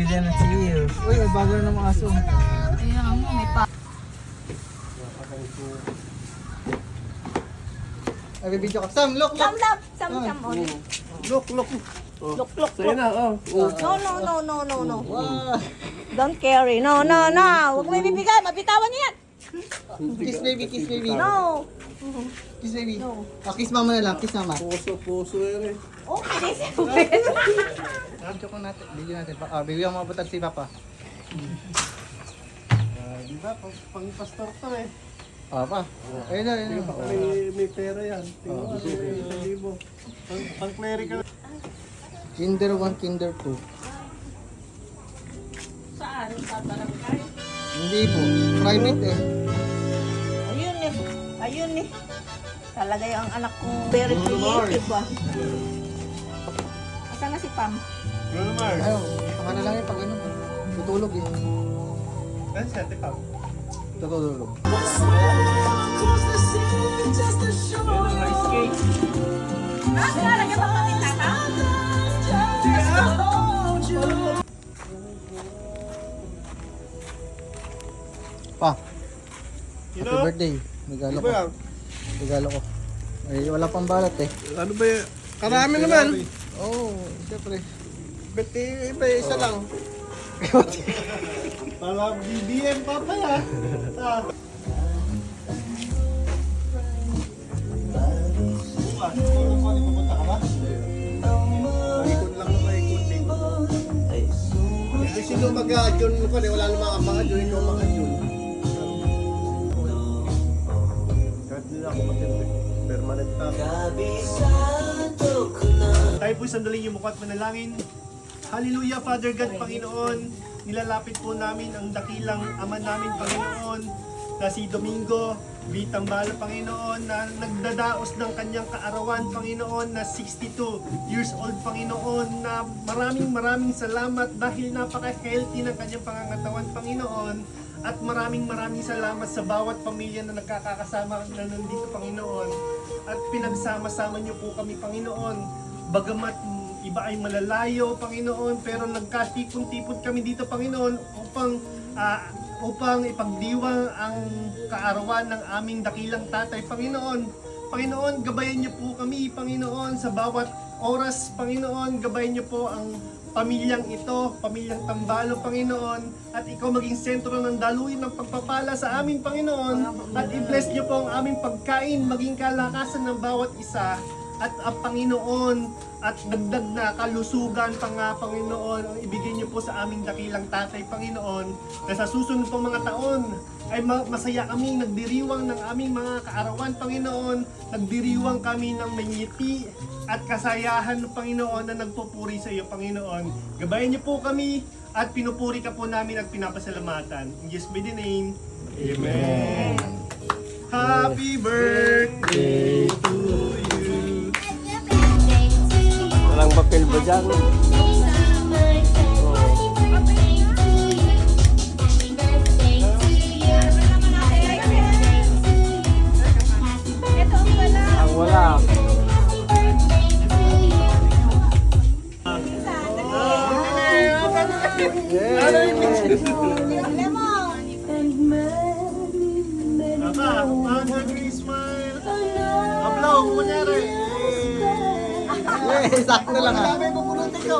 didn't see you. Uy, may bago na ng aso. Ayan, may pa. Ay, may video ka. Sam, look! Sam, on. Look! Look. Sa'yo na, oh. No. Wow! Don't carry. No. Huwag mo ibibigay. Mabitawan niya yan. Kiss baby. No. Kiss baby. No. Oh, kiss mama na lang, kiss mama. Puso yan eh. Okay, Video natin, video natin. Bigyan mo butag si Papa. Di ba? Pang-pastor to eh. Pa. Ayun na. May pera yan. Tingnan mo, may libo. Pang-clerical. Kinder 1, Kinder 2. Saan? Sa barangay? Hindi po. Private eh. Ayun eh. Talaga yung anak ko very creative ah. Asan na si Pam? Bruno Mars. Ayaw, baka na lang yun pag ano. Tutulog eh. Ano siya, Tipam? Tutulog. Talaga ba pakita ka? Pa, happy birthday. Regalo Ano ko. ba yan? Regalo ko. Ay, wala pang balat eh. Ano ba yan? Karami naman. Oo, siyempre. Ba't iba isa lang? Para BBM pa pala. Ikot lang na ikot. Kasi sino mag-adyon ko wala namang kapag-adyon, ikaw mag-adyon. Kahit nila ako matindi. Permanent na. Tayo po sandaling yung mukha at manalangin. Hallelujah, Father God, Panginoon. Nilalapit po namin ang dakilang Ama namin, Panginoon, na si Domingo Vitambala, Panginoon, na nagdadaos ng kanyang kaarawan, Panginoon, na 62 years old, Panginoon, na maraming salamat dahil napaka-healthy ng kanyang pangangatawan, Panginoon, at maraming salamat sa bawat pamilya na nagkakasama na nandito, Panginoon, at pinagsama-sama niyo po kami, Panginoon, bagamat iba ay malalayo, Panginoon, pero nagkatipon-tipon kami dito, Panginoon, upang ipagdiwang ang kaarawan ng aming dakilang tatay, Panginoon. Panginoon, gabayan niyo po kami, Panginoon, sa bawat oras, Panginoon. Gabayan niyo po ang pamilyang ito, pamilyang Tambalo, Panginoon. At ikaw maging sentro ng daluyan ng pagpapala sa amin, Panginoon. At i-bless niyo po ang aming pagkain, maging kalakasan ng bawat isa. At ang Panginoon, at dagdag na kalusugan pa nga, Panginoon, ang ibigay niyo po sa aming dakilang tatay, Panginoon, na sa susunod pang mga taon ay masaya kami, nagdiriwang ng aming mga kaarawan, Panginoon, nagdiriwang kami ng may ngiti at kasayahan, Panginoon, na nagpupuri sa iyo, Panginoon. Gabayan niyo po kami at pinupuri ka po namin at pinapasalamatan. In Jesus' mighty name, Amen. Happy birthday to you. Walang papel ba dyan? Ang wala. Papa, Merry Smile. Ablaw, kunyari. Sakto lang ha. Sabi ko punutin ko.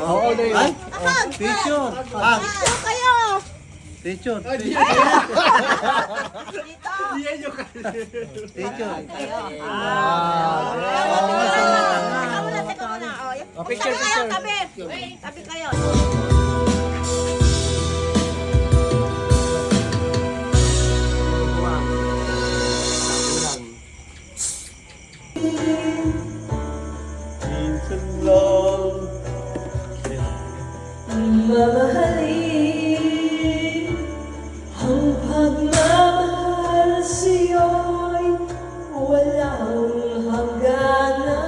Oo, na yun. Picture. Ano kayo? Picture. Dito. Picture. Kayo. Teka muna. Picture. Tabi. Tabi kayo. Minsan lang. Mamahalin ang pagmamahal sa'yo'y walang hangganan.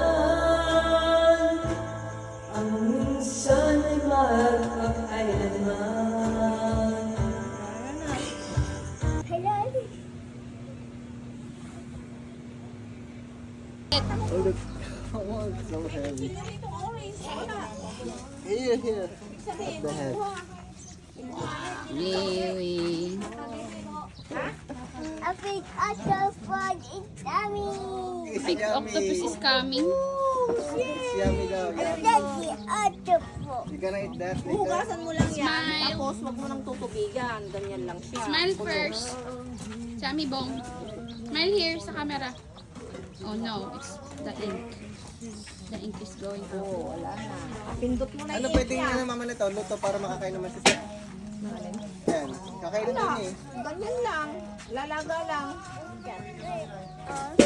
Ang minsan ay Here, here. The head. Really? A big octopus is coming. It's Big yummy. octopus is coming. It's yummy daw. Yummy. That's the octopus. You gonna eat that later? Hugasan mo lang yan. Smile. Tapos wag mo nang tutubigan. Ganyan lang siya. Smile first. Chami Bong. Smile here sa camera. Oh no, it's the ink. The ink is going out. Oo, wala na. Pindot mo na Ano yun. pwedeng ano mama na to? Luto para makakain naman si Sir. Yan. Kakain na din eh. Ganyan lang. Lalaga lang.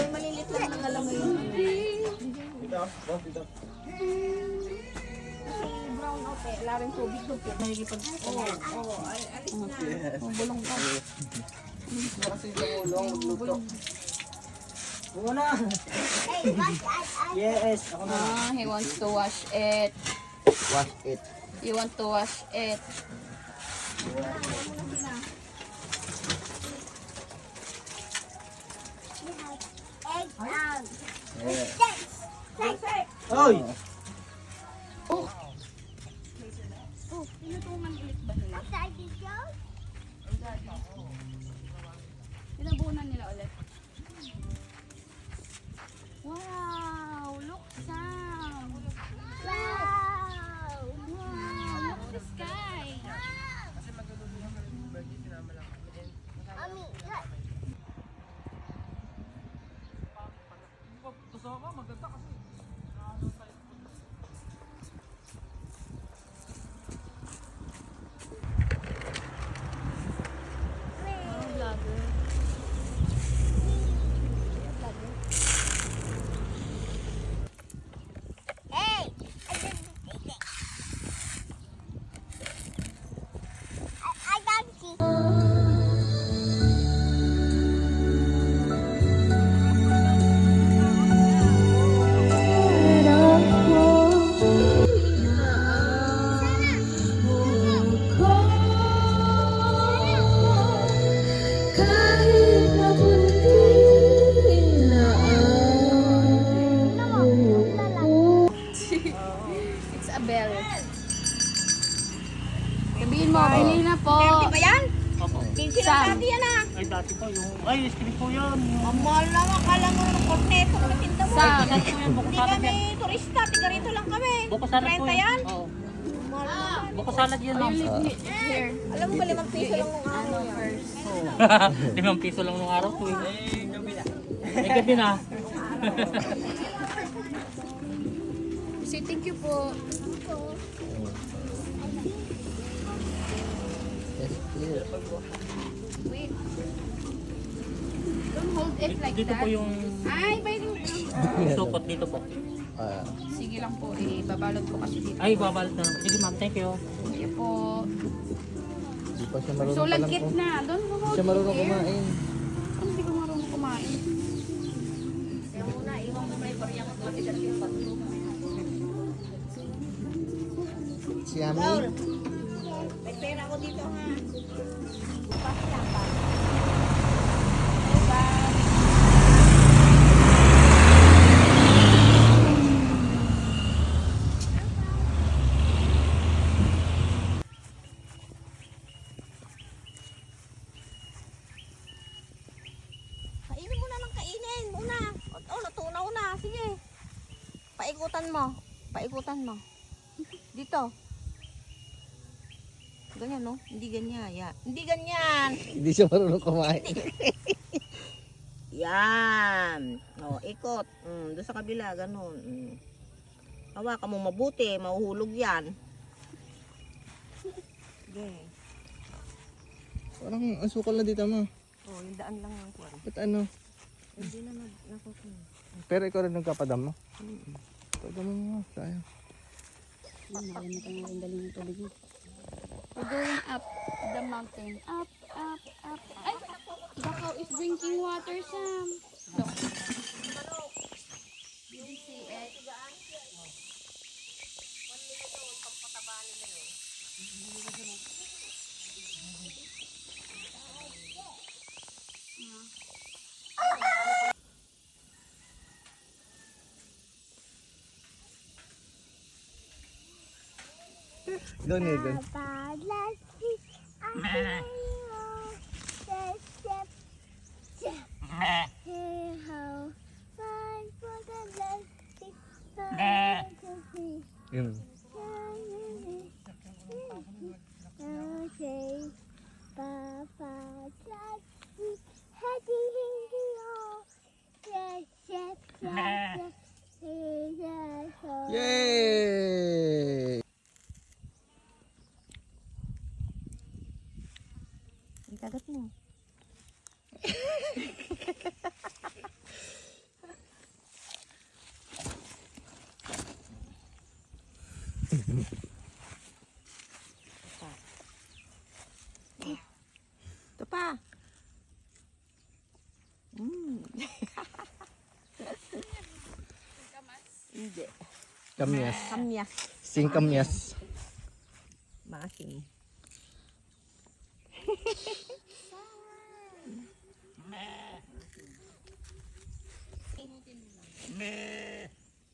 Malilit lang ang alam mo yun. Dito, boss, dito. Brown out eh. Wala rin tubig doon. Nagigipag. Oo. Alis na. Yes. Bulong ka. Gusto kasi sa ulong, magluto. Hey, watch out. Yes, ako na. He wants to wash it. Wash it. You want to wash it. Egg out. Yeah. Oy! Oh! Oh, pinutungan ulit ba nila? Pinabunan nila ulit. Wow! Look, Sam! Wow! Wow! Look the sky! Mommy, look. Hey! I got you. Kahit napunti na It's a bell. Sabihin mo, bili na po. Di ba yan? Opo. 15 Sam. na dati yan ah. Ay, dati po yung... Ay, iskili po yan. Ang mahal lang. Akala mo ng korneto na tinda mo. Sam. Dati po yan, buko Hindi salad kami yan. turista. Tiga rito lang kami. Buko salad po 30 yan. Oo. Mahal naman. Buko salad yan, ma'am. Here. Alam mo ba 5 piso lang nung araw yan? First. 5 piso lang nung araw po eh. Eh, gabi na. Say thank you po. Yes, clear. Wait. Don't hold it like Dito that. po yung Ay, pwede. supot dito po. Sige lang po, babalot ko kasi dito. Ay, babalat na. Sige, ma'am. Thank you. Thank you po. Di pa siya marunong So, palang lagkit na. Don't hold Di siya marunong it here. kumain. Ano hindi ko marunong kumain? Si Yummy. May pera ko dito ha. Kainin mo na ng kainin. Una. Oh, natunaw na. Sige. Paikutan mo. Paikutan mo. Dito. Ganyan, no? Hindi ganyan. Ya. Hindi ganyan. Hindi siya marunong kumain. Yan. O, ikot. Doon sa kabila, ganun. Hawakan mo mabuti. Mahuhulog yan. Okay. Parang asukal na dito mo. Oh, yung daan lang ng kwan. Ba't ano? Hindi na nakukunin. Pero ikaw rin nagkapadam mo? Padam mo. Sayang. Ayan na tayo ng daling ng tubig mo. We're going up the mountain. Up, up, up. Ay! The cow is drinking water, Sam. Look. Did you see it? Go, Nathan. Papa, let's see. I let's step, step. Hey ho, fun for the let's see. Yun. Okay, Papa, let's see. Heading into your step, step, step. Yay! Ang kagat mo. Ito pa. Hindi. Kamyas. Kamyas. Sing kamyas. Maasim.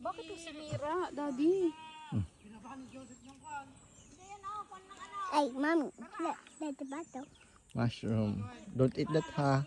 Bakit yung si Mira, Daddy? Hey, Mommy, let the bottle. Mushroom. Don't eat that, ha?